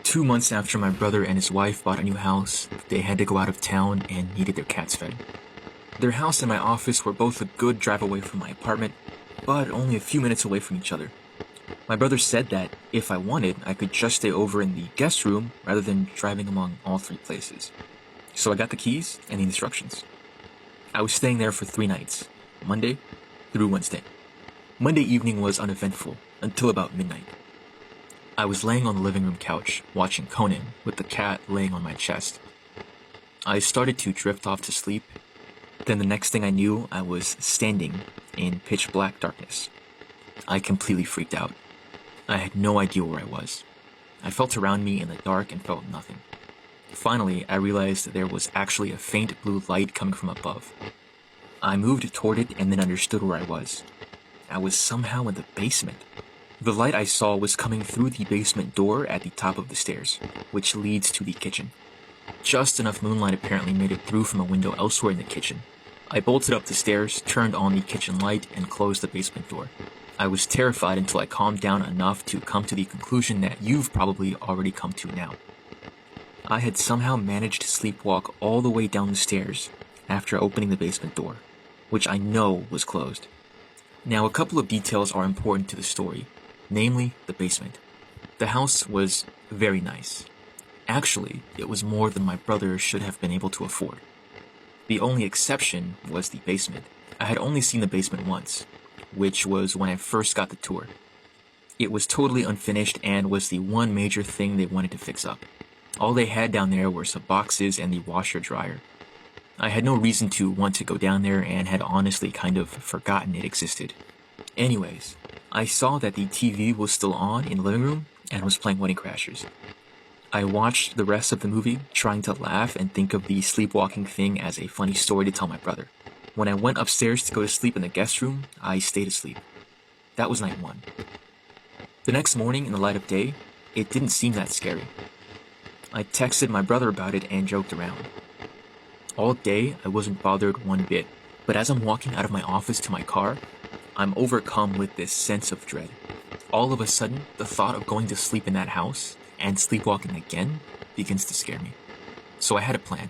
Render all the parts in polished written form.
2 months after my brother and his wife bought a new house, they had to go out of town and needed their cats fed. Their house and my office were both a good drive away from my apartment, but only a few minutes away from each other. My brother said that if I wanted, I could just stay over in the guest room rather than driving among all three places. So I got the keys and the instructions. I was staying there for 3 nights, Monday through Wednesday. Monday evening was uneventful until about midnight. I was laying on the living room couch, watching Conan, with the cat laying on my chest. I started to drift off to sleep. Then the next thing I knew, I was standing in pitch black darkness. I completely freaked out. I had no idea where I was. I felt around me in the dark and felt nothing. Finally, I realized that there was actually a faint blue light coming from above. I moved toward it and then understood where I was. I was somehow in the basement. The light I saw was coming through the basement door at the top of the stairs, which leads to the kitchen. Just enough moonlight apparently made it through from a window elsewhere in the kitchen. I bolted up the stairs, turned on the kitchen light, and closed the basement door. I was terrified until I calmed down enough to come to the conclusion that you've probably already come to now. I had somehow managed to sleepwalk all the way down the stairs after opening the basement door, which I know was closed. Now, a couple of details are important to the story, namely the basement. The house was very nice. Actually, it was more than my brother should have been able to afford. The only exception was the basement. I had only seen the basement once, which was when I first got the tour. It was totally unfinished and was the one major thing they wanted to fix up. All they had down there were some boxes and the washer dryer. I had no reason to want to go down there and had honestly kind of forgotten it existed. Anyways, I saw that the TV was still on in the living room and was playing Wedding Crashers. I watched the rest of the movie, trying to laugh and think of the sleepwalking thing as a funny story to tell my brother. When I went upstairs to go to sleep in the guest room, I stayed asleep. That was night 1. The next morning, in the light of day, it didn't seem that scary. I texted my brother about it and joked around. All day, I wasn't bothered one bit, but as I'm walking out of my office to my car, I'm overcome with this sense of dread. All of a sudden, the thought of going to sleep in that house and sleepwalking again begins to scare me. So I had a plan.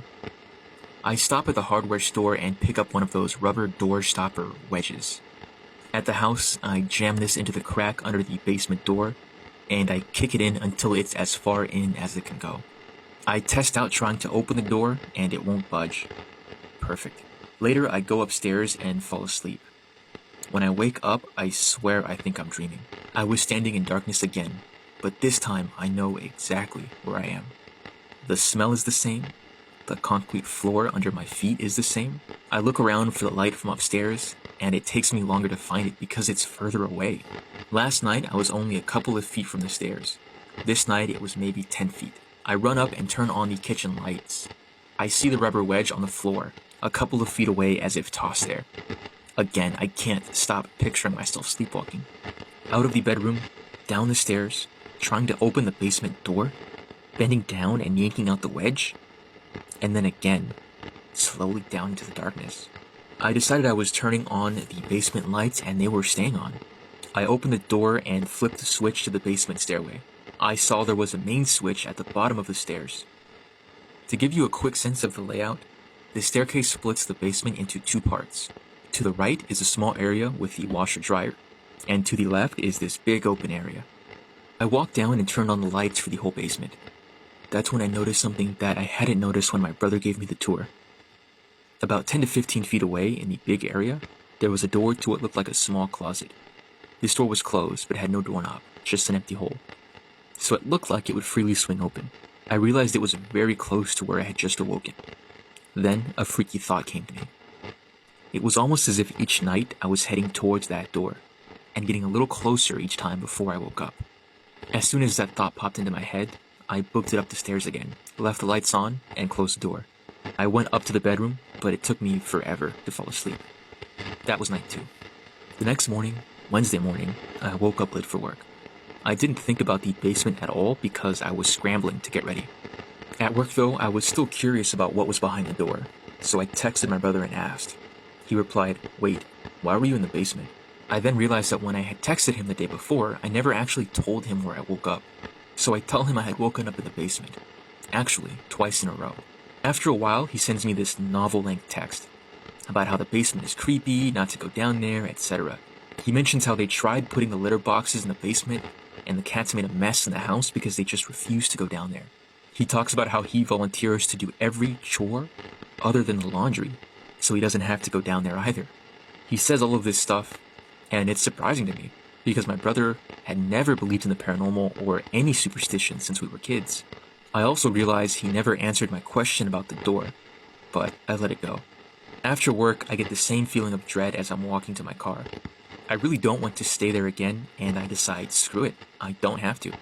I stop at the hardware store and pick up one of those rubber door stopper wedges. At the house, I jam this into the crack under the basement door, and I kick it in until it's as far in as it can go. I test out trying to open the door, and it won't budge. Perfect. Later, I go upstairs and fall asleep. When I wake up, I swear I think I'm dreaming. I was standing in darkness again, but this time I know exactly where I am. The smell is the same. The concrete floor under my feet is the same. I look around for the light from upstairs, and it takes me longer to find it because it's further away. Last night, I was only a couple of feet from the stairs. This night, it was maybe 10 feet. I run up and turn on the kitchen lights. I see the rubber wedge on the floor, a couple of feet away as if tossed there. Again, I can't stop picturing myself sleepwalking. Out of the bedroom, down the stairs, trying to open the basement door, bending down and yanking out the wedge, and then again, slowly down into the darkness. I decided I was turning on the basement lights and they were staying on. I opened the door and flipped the switch to the basement stairway. I saw there was a main switch at the bottom of the stairs. To give you a quick sense of the layout, the staircase splits the basement into 2 parts. To the right is a small area with the washer dryer, and to the left is this big open area. I walked down and turned on the lights for the whole basement. That's when I noticed something that I hadn't noticed when my brother gave me the tour. About 10 to 15 feet away in the big area, there was a door to what looked like a small closet. This door was closed but had no doorknob, just an empty hole. So it looked like it would freely swing open. I realized it was very close to where I had just awoken. Then a freaky thought came to me. It was almost as if each night I was heading towards that door, and getting a little closer each time before I woke up. As soon as that thought popped into my head, I booked it up the stairs again, left the lights on, and closed the door. I went up to the bedroom, but it took me forever to fall asleep. That was night 2. The next morning, Wednesday morning, I woke up late for work. I didn't think about the basement at all because I was scrambling to get ready. At work though, I was still curious about what was behind the door, so I texted my brother and asked. He replied, "Wait, why were you in the basement?" I then realized that when I had texted him the day before, I never actually told him where I woke up. So I tell him I had woken up in the basement. Actually, twice in a row. After a while, he sends me this novel-length text about how the basement is creepy, not to go down there, etc. He mentions how they tried putting the litter boxes in the basement, and the cats made a mess in the house because they just refused to go down there. He talks about how he volunteers to do every chore other than the laundry, so he doesn't have to go down there either. He says all of this stuff, and it's surprising to me, because my brother had never believed in the paranormal or any superstition since we were kids. I also realize he never answered my question about the door, but I let it go. After work, I get the same feeling of dread as I'm walking to my car. I really don't want to stay there again, and I decide, screw it, I don't have to.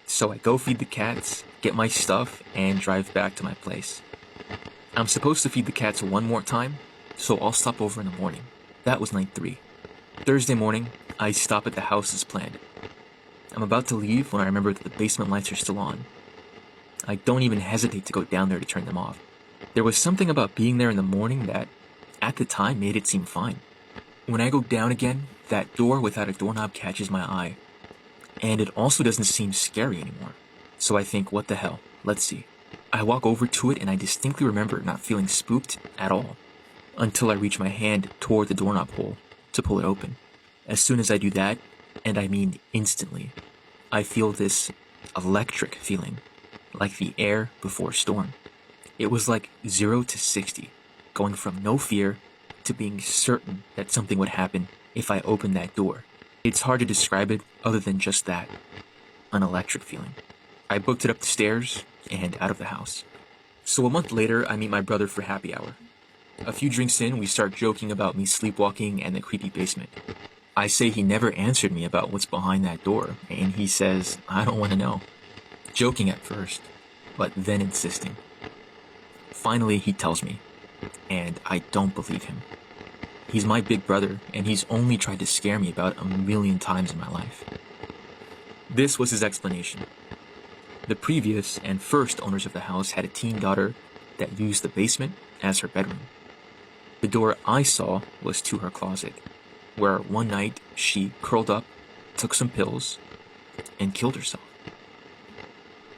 So I go feed the cats, get my stuff, and drive back to my place. I'm supposed to feed the cats one more time, so I'll stop over in the morning. That was night 3. Thursday morning, I stop at the house as planned. I'm about to leave when I remember that the basement lights are still on. I don't even hesitate to go down there to turn them off. There was something about being there in the morning that, at the time, made it seem fine. When I go down again, that door without a doorknob catches my eye. And it also doesn't seem scary anymore. So I think, what the hell, let's see. I walk over to it and I distinctly remember not feeling spooked at all. Until I reach my hand toward the doorknob hole to pull it open. As soon as I do that, and I mean instantly, I feel this electric feeling, like the air before a storm. It was like 0 to 60, going from no fear to being certain that something would happen if I opened that door. It's hard to describe it other than just that, an electric feeling. I booked it up the stairs and out of the house. So a month later, I meet my brother for happy hour. A few drinks in, we start joking about me sleepwalking and the creepy basement. I say he never answered me about what's behind that door, and he says, I don't want to know. Joking at first, but then insisting. Finally, he tells me, and I don't believe him. He's my big brother, and he's only tried to scare me about 1,000,000 times in my life. This was his explanation. The previous and first owners of the house had a teen daughter that used the basement as her bedroom. The door I saw was to her closet, where one night she curled up, took some pills, and killed herself.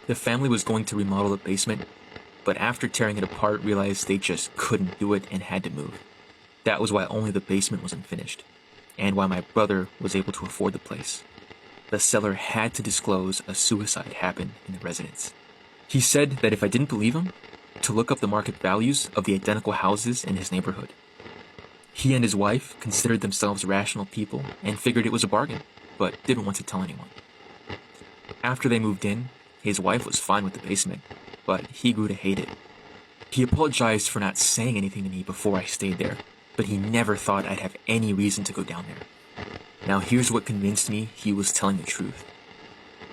The family was going to remodel the basement, but after tearing it apart realized they just couldn't do it and had to move. That was why only the basement was unfinished, and why my brother was able to afford the place. The seller had to disclose a suicide happened in the residence. He said that if I didn't believe him, to look up the market values of the identical houses in his neighborhood. He and his wife considered themselves rational people and figured it was a bargain, but didn't want to tell anyone. After they moved in, his wife was fine with the basement, but he grew to hate it. He apologized for not saying anything to me before I stayed there, but he never thought I'd have any reason to go down there. Now here's what convinced me he was telling the truth.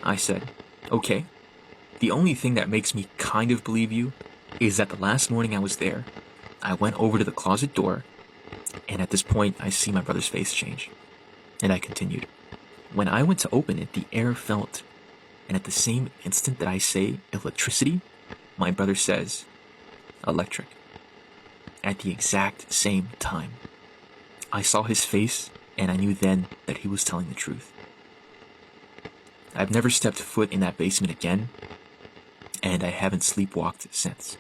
I said, okay, the only thing that makes me kind of believe you is that the last morning I was there, I went over to the closet door, and at this point I see my brother's face change. And I continued. When I went to open it, the air felt, and at the same instant that I say electricity, my brother says, electric. At the exact same time. I saw his face, and I knew then that he was telling the truth. I've never stepped foot in that basement again, and I haven't sleepwalked since.